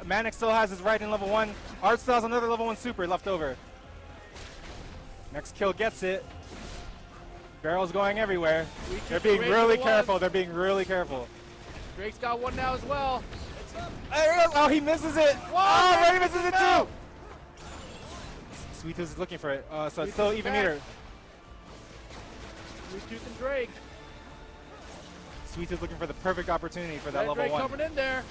Manic still has his right in level 1. Art still has another level 1 super left over. Next kill gets it. Barrel's going everywhere. They're being really careful. They're being really careful. Drake's got one now as well. Oh, he misses it. Oh, Ray misses it too. Sweet Tooth is looking for it. So it's still even meter. Sweet Tooth and Drake. Sweet Tooth looking for the perfect opportunity for that level Drake 1. coming in there.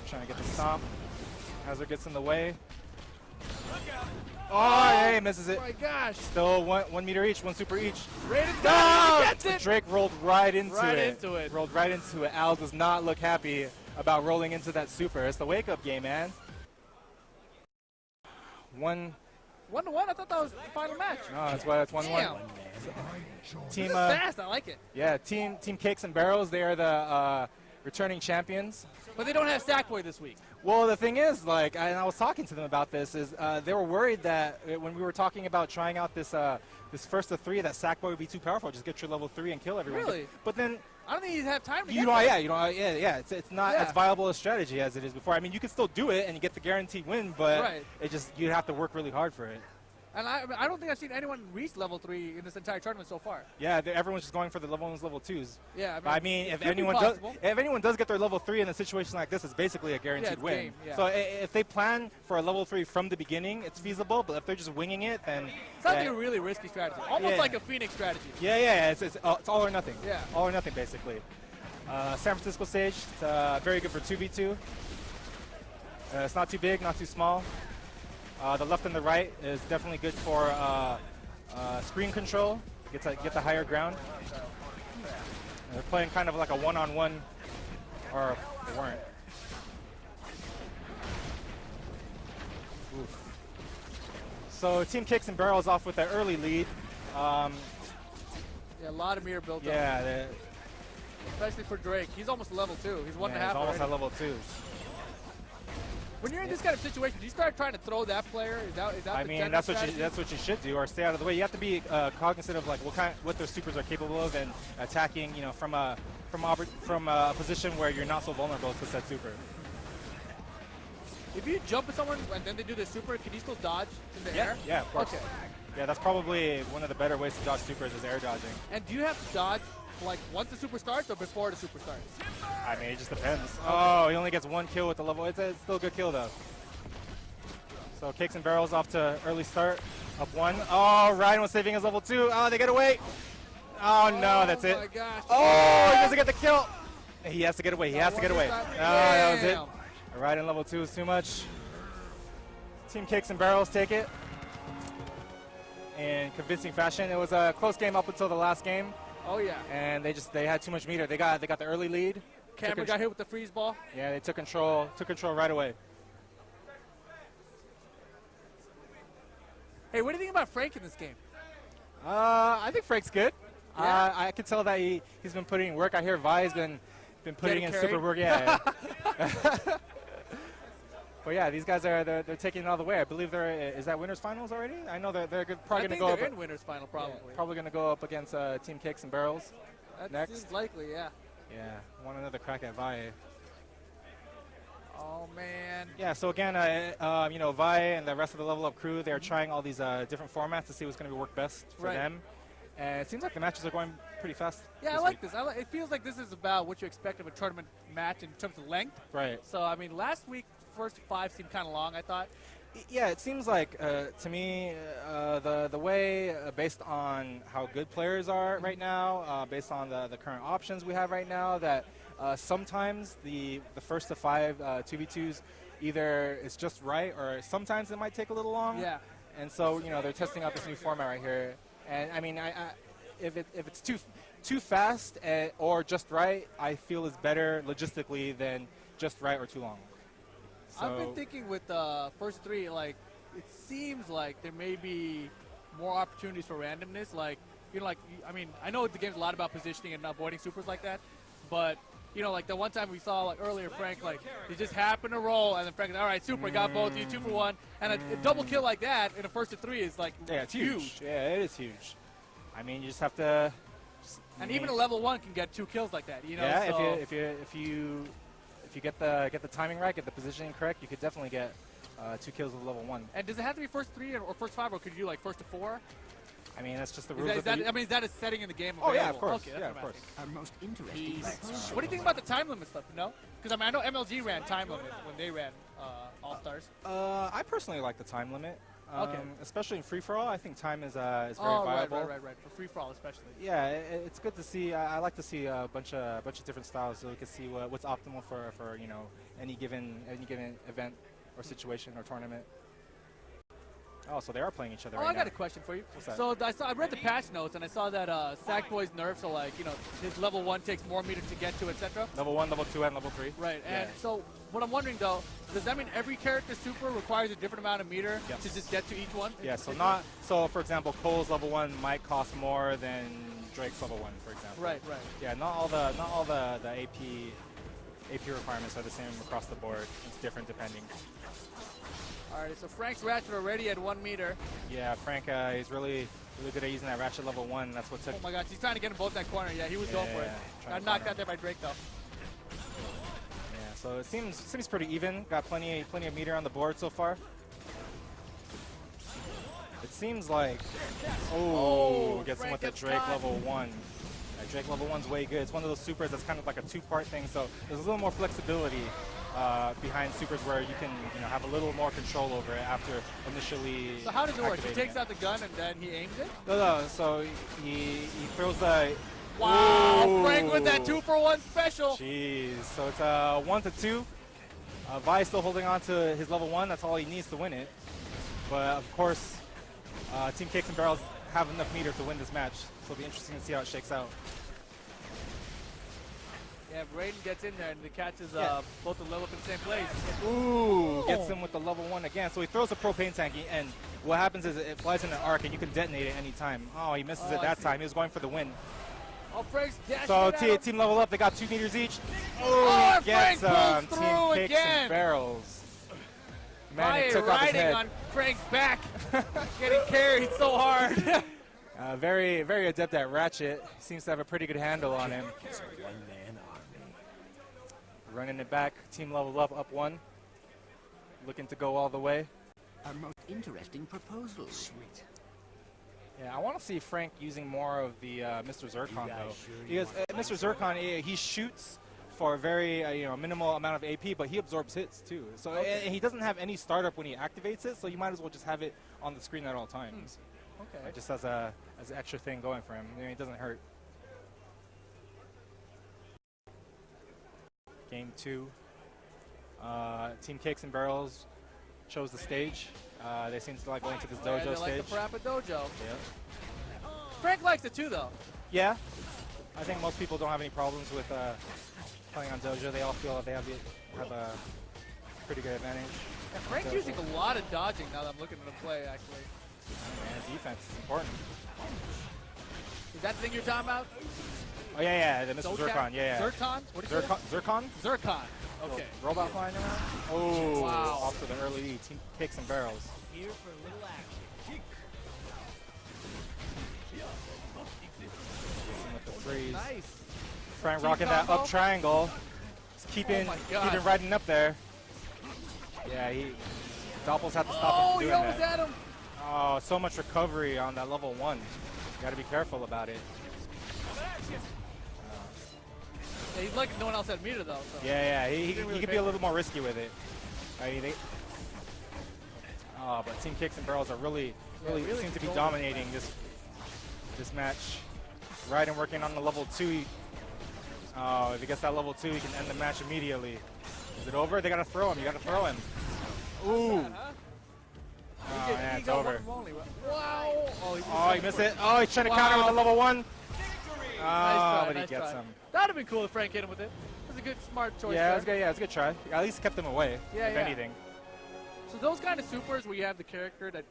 Trying to get the stomp. Hazard gets in the way. Oh, yeah, he misses it. Oh my gosh. Still 1 meter each, 1 super each. Raiden's got it. He gets it. Drake rolled right into it. Rolled right into it. Al does not look happy about rolling into that super. It's the wake-up game, man. 1-1. I thought that was the final match. No, that's why it's 1-1. Team fast. I like it. Yeah, Team Cakes and Barrels. They are the returning champions. But they don't have Sackboy this week. Well, the thing is, like, and I was talking to them about this, is they were worried that when we were talking about trying out this this first of 3, that Sackboy would be too powerful. Just get your level 3 and kill everyone. Really? But then I don't think he'd have time to you get don't. Yeah. It's not as viable a strategy as it is before. I mean, you can still do it and you get the guaranteed win, but you have to work really hard for it. And I don't think I've seen anyone reach level 3 in this entire tournament so far. Yeah, everyone's just going for the level 1s, level 2s. Yeah, I mean, if anyone does get their level 3 in a situation like this, it's basically a guaranteed win. Game, yeah. So if they plan for a level 3 from the beginning, it's feasible. But if they're just winging it, then it's like a really risky strategy, almost like a Phoenix strategy. Yeah. It's all or nothing. Yeah, all or nothing basically. San Francisco stage, it's very good for 2v2. It's not too big, not too small. The left and the right is definitely good for screen control. Get the higher ground. They're playing kind of like a one-on-one, or they weren't. Oof. So Team Kicks and Barrels off with an early lead. Yeah, a lot of mirror built up. Yeah, especially for Drake. He's almost level 2. He's 1.5. He's almost at level 2. When you're in this kind of situation, do you start trying to throw that player? Is that I mean, that's what you should do, or stay out of the way. You have to be cognizant of like what their supers are capable of, and attacking, from a position where you're not so vulnerable to said super. If you jump at someone and then they do their super, can you still dodge in the air? Yeah, of course. Okay. Yeah, that's probably one of the better ways to dodge supers is air dodging. And do you have to dodge like once the super starts or before the super starts? I mean, it just depends. Oh, he only gets 1 kill with the level. It's still a good kill though. So Cakes and Barrels off to early start, up 1. Oh, Ryan was saving his level 2. Oh, they get away. Oh no, that's it. Oh my gosh. Oh, he doesn't get the kill. He has to get away. He has to get away. Oh, that was it. Right in level 2 is too much. Team Cakes and Barrels take it in convincing fashion. It was a close game up until the last game. Oh yeah. And they had too much meter. They got the early lead. Cameron got hit with the freeze ball. Yeah, they took control right away. Hey, what do you think about Frank in this game? I think Frank's good. Yeah? I can tell that he's been putting in work. I hear Vi's been putting in super work. Yeah. But yeah, these guys they're taking it all the way. I believe is that winners finals already? I know they're probably going to go up. They're in winners final probably. Yeah, probably going to go up against Team Cakes and Barrels. That seems likely, yeah. Yeah, want another crack at Vi. Oh man. Yeah, so again, Vi and the rest of the LevelUp crew, they're trying all these different formats to see what's going to work best for them. And it seems like the matches are going pretty fast. Yeah, I like this. It feels like this is about what you expect of a tournament match in terms of length. Right. So, I mean, last week, first 5 seemed kind of long, I thought. Yeah, it seems like, to me, the way, based on how good players are right now, based on the current options we have right now, that sometimes the first to 5 2v2s, either it's just right, or sometimes it might take a little long. Yeah. And so, they're testing out this new format right here. And I mean, if it's too fast or just right, I feel is better logistically than just right or too long. So I've been thinking with the first 3, like, it seems like there may be more opportunities for randomness. Like, I mean, I know the game's a lot about positioning and avoiding supers like that, but, like the one time we saw, like, earlier, Frank, like, he just happened to roll, and then Frank, all right, super, got both, you 2 for 1, and a double kill like that in a first to 3 is, like, it's huge. Yeah, it is huge. I mean, you just have to... And even a level 1 can get 2 kills like that, Yeah, so if if you get the timing right, get the positioning correct, you could definitely get 2 kills with level 1. And does it have to be first 3 or first 5, or could you do like first to 4? I mean, that's just the rules. Is that a setting in the game? Oh yeah, of course. Okay, yeah, of course. Our most interesting. What do you think about the time limit stuff? No, because I mean I know MLG ran time limit when they ran All Stars. I personally like the time limit. Okay. Especially in free for all, I think time is very viable. Right. For free for all, especially. Yeah, it's good to see. I like to see a bunch of different styles, so we can see what's optimal for any given event or situation or tournament. Oh, so they are playing each other right I got now. a question for you. What's that? So I read the patch notes, and I saw that Sackboy's nerfs are like, his level 1 takes more meter to get to, etc. Level 1, level 2, and level 3. Right, Yeah. and so what I'm wondering though, does that mean every character super requires a different amount of meter Yes. to just get to each one? Yeah, so for example, Cole's level 1 might cost more than Drake's level 1, for example. Right. Yeah, not all the AP requirements are the same across the board. It's different depending. Alright, so Frank's Ratchet already at 1 meter. Yeah, Frank is really good at using that Ratchet level 1. That's what took. Oh my gosh, he's trying to get him both that corner. Yeah, he was going for it. Got knocked out there by Drake though. Yeah, so it seems pretty even. Got plenty of meter on the board so far. It seems like gets him with the Drake level 1. Yeah, Drake level 1's way good. It's one of those supers that's kind of like a 2-part thing, so there's a little more flexibility behind supers where you can have a little more control over it after initially. So how does it work? He activating takes out the gun and then he aims it? No. So he throws the. Wow, Ooh. Frank with that 2-for-1 special. Jeez. So it's a 1 to 2. Vi still holding on to his level 1. That's all he needs to win it. But of course, Team Cakes and Barrels have enough meter to win this match. So it'll be interesting to see how it shakes out. Yeah, Raiden gets in there and he catches both the level up in the same place. Ooh, gets him with the level 1 again. So he throws a propane tank, and what happens is it flies in an arc, and you can detonate it any time. Oh, he misses it that time. He was going for the win. Oh, Frank's dashing So it out. team level up, they got 2 meters each. Oh, he gets Frank pulls Team through Cakes again. and Barrels. Man, Fire it took off his riding head. on Frank's back, getting carried so hard. Very adept at Ratchet. Seems to have a pretty good handle on him. Running it back. Team level up 1. Looking to go all the way. Our most interesting proposal. Sweet. Yeah, I want to see Frank using more of the Mr. Zircon though, because Mr. Zircon he shoots for a very minimal amount of AP, but he absorbs hits too. So and he doesn't have any startup when he activates it, so you might as well just have it on the screen at all times. Okay. Just as an extra thing going for him. I mean, it doesn't hurt. Game 2. Team Cakes and Barrels chose the stage. They seem to like going to this dojo they stage. like the Parappa Dojo. Yeah. Frank likes it too, though. Yeah. I think most people don't have any problems with playing on dojo. They all feel that they have a pretty good advantage. Yeah, Frank's Dojo. using a lot of dodging now that I'm looking at him play, actually. Man, defense is important. Is that the thing you're talking about? Oh yeah, the Mr. Zircon, yeah. Zircon? What do you say? Zircon? Zircon. Okay. Robot flying around. Oh, Wow. off to the early lead. Team Cakes and Barrels. Here for a little action. With the freeze. Nice. Frank Team rocking that combo. up triangle. Just keeping my God. riding up there. Yeah, Doppels had to stop him Oh, from he doing almost that. had him. Oh, so much recovery on that level 1. You gotta be careful about it. Yeah, he's lucky no one else had meter, though. So. Yeah, he Didn't really could be a little more risky with it. I mean, but Team Cakes and Barrels are really seem to be dominating this match. Raiden working on the level 2. Oh, if he gets that level 2, he can end the match immediately. Is it over? They gotta throw him. You gotta throw him. Ooh. Oh, yeah, it's over. Wow. Oh, he missed it. Oh, he's trying to counter with the level 1. Oh, Nice but try, he gets him. That would have been cool if Frank hit him with it. It was a good, smart choice. Yeah, there. it was good. Yeah, it was a good try. At least kept him away. Yeah, if yeah. anything. So those kind of supers where you have the character that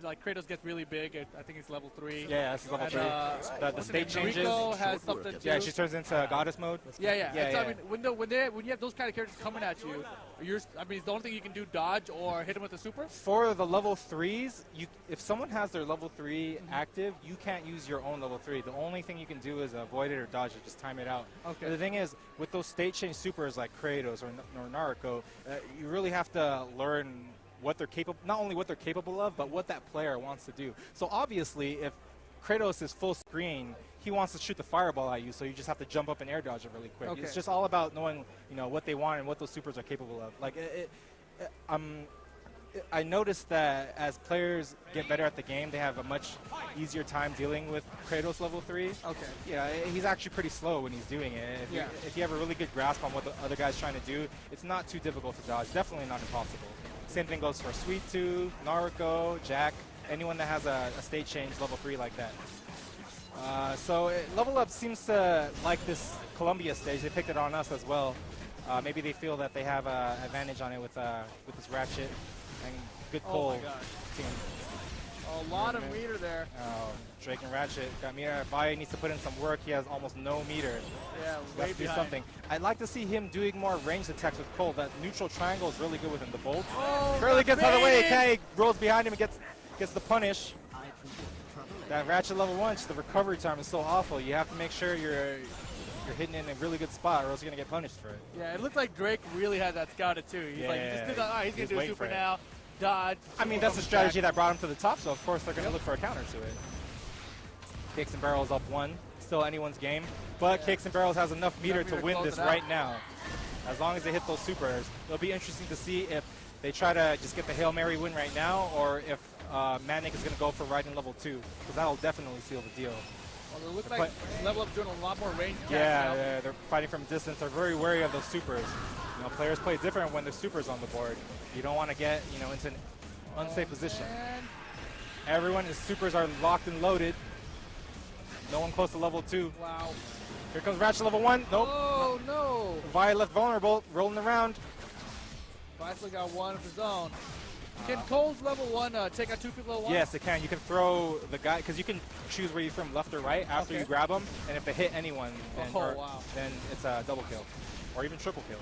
like Kratos gets really big. I think it's level 3. Yeah, this is level 3. The state changes. Rico has something too. Yeah, she turns into goddess mode. Yeah. Yeah, So, yeah. I mean, when you have those kind of characters coming at you, the only thing you can do dodge or hit them with a super. For the level 3s, if someone has their level 3 active, you can't use your own level 3. The only thing you can do is avoid it or dodge it, just time it out. Okay. But the thing is, with those state change supers like Kratos or Naruto, you really have to learn what they're capable, not only what they're capable of, but what that player wants to do. So obviously, if Kratos is full screen, he wants to shoot the fireball at you, so you just have to jump up and air dodge it really quick. Okay. It's just all about knowing, what they want and what those supers are capable of. Like, I noticed that as players get better at the game, they have a much easier time dealing with Kratos level 3. Okay. Yeah, he's actually pretty slow when he's doing it. If you have a really good grasp on what the other guy's trying to do, it's not too difficult to dodge. Definitely not impossible. Same thing goes for Sweet Tooth, Naruto, Jack, anyone that has a state change level 3 like that. So LevelUp seems to like this Columbia stage. They picked it on us as well. Maybe they feel that they have an advantage on it with this Ratchet and good Cole team. A lot of meter there. Drake and Ratchet got meter. Vi needs to put in some work. He has almost no meter. Yeah, Has to do something. I'd like to see him doing more ranged attacks with Cole. That neutral triangle is really good with him. The bolt. Curly gets out of the way. Kay rolls behind him and gets the punish. That Ratchet level 1, just the recovery time is so awful. You have to make sure you're hitting in a really good spot, or else you're gonna get punished for it. Yeah, it looked like Drake really had that scouted too. He's like, just did that. All right, he's gonna do a super now. Dodge. I mean, that's the strategy that brought him to the top, so of course they're gonna look for a counter to it. Kicks and Barrels up 1, still anyone's game, but Kicks and Barrels has enough meter to win this right now. As long as they hit those supers, it'll be interesting to see if they try to just get the Hail Mary win right now, or if Manic is going to go for riding level 2, because that'll definitely seal the deal. Well, it looks like LevelUp doing a lot more range attacks yeah, now. they're fighting from distance. They're very wary of those supers. Players play different when there's supers on the board. You don't want to get into an unsafe position. Man. Everyone's supers are locked and loaded. No one close to level 2. Wow. Here comes Ratchet level 1. Nope. Oh, no. Vi left vulnerable, rolling around. Vice got one of his own. Can Cole's level 1 take out 2 people level 1? Yes, it can. You can throw the guy, because you can choose where you're from, left or right, after you grab them. And if they hit anyone, then it's a double kill, or even triple kill.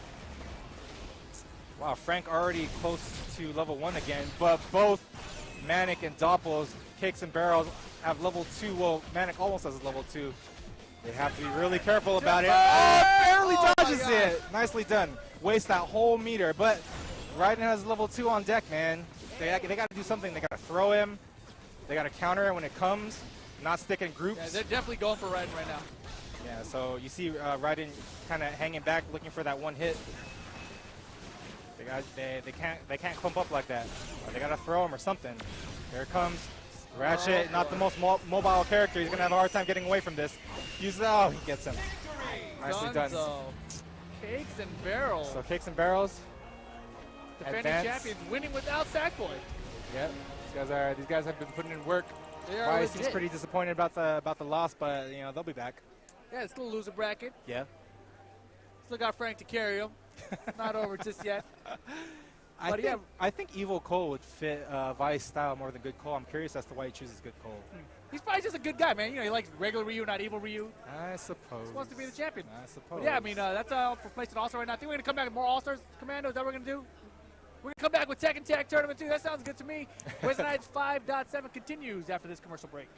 Wow, Frank already close to level 1 again, but both Manic and Doppels, Kicks and Barrels, have level 2. Well, Manic almost has a level 2. They have to be really careful about it. Oh, barely dodges it. Nicely done. Waste that whole meter, but Raiden has level 2 on deck, man. They got to do something. They got to throw him. They got to counter it when it comes, not stick in groups. Yeah, they're definitely going for Raiden right now. Yeah, so you see Raiden kind of hanging back, looking for that one hit. They can't clump up like that. They got to throw him or something. Here it comes. Ratchet, not the most mobile character. He's going to have a hard time getting away from this. He gets him. Nicely done. Cakes and Barrels. So Cakes and Barrels. Defending champions winning without Sackboy. Yep. These guys have been putting in work. They seems pretty disappointed about the loss, but they'll be back. Yeah, it's still a loser bracket. Yeah. Still got Frank to carry him. Not over just yet. I think Evil Cole would fit Vi's style more than Good Cole. I'm curious as to why he chooses Good Cole. He's probably just a good guy, man. He likes regular Ryu, not evil Ryu. I suppose. He wants to be the champion. I suppose. But yeah, I mean, that's all for placing All-Star right now. I think we're going to come back with more All-Stars, Commando. Is that what we're going to do? We're going to come back with Tekken Tag Tournament, too. That sounds good to me. Wednesday Nights 5.7 continues after this commercial break.